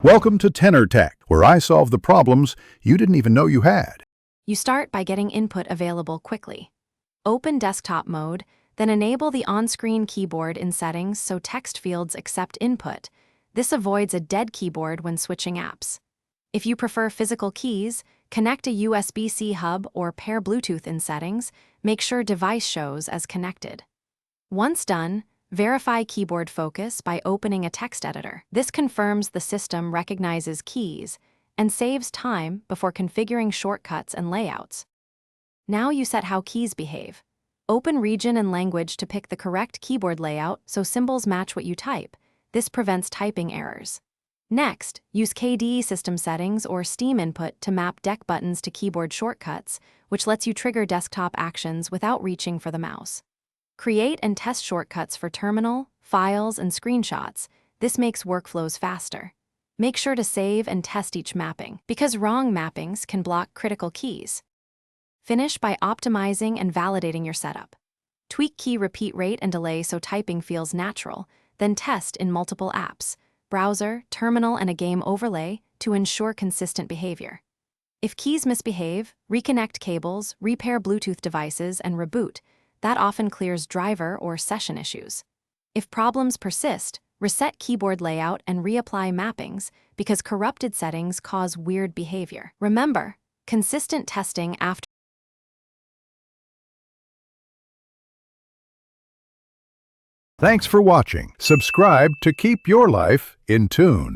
Welcome to Tenor Tech, where I solve the problems you didn't even know you had. You start by getting input available quickly. Open desktop mode, then enable the on-screen keyboard in settings so text fields accept input. This avoids a dead keyboard when switching apps. If you prefer physical keys, connect a USB-C hub or pair Bluetooth in settings. Make sure device shows as connected. Once done, verify keyboard focus by opening a text editor. This confirms the system recognizes keys and saves time before configuring shortcuts and layouts. Now you set how keys behave. Open region and language to pick the correct keyboard layout so symbols match what you type. This prevents typing errors. Next, use KDE system settings or Steam input to map deck buttons to keyboard shortcuts, which lets you trigger desktop actions without reaching for the mouse. Create and test shortcuts for terminal, files, and screenshots. This makes workflows faster. Make sure to save and test each mapping, because wrong mappings can block critical keys. Finish by optimizing and validating your setup. Tweak key repeat rate and delay so typing feels natural, then test in multiple apps, browser, terminal, and a game overlay to ensure consistent behavior. If keys misbehave, reconnect cables, repair Bluetooth devices, and reboot. That often clears driver or session issues. If problems persist, reset keyboard layout and reapply mappings because corrupted settings cause weird behavior. Remember, consistent testing after. Thanks for watching. Subscribe to keep your life in tune.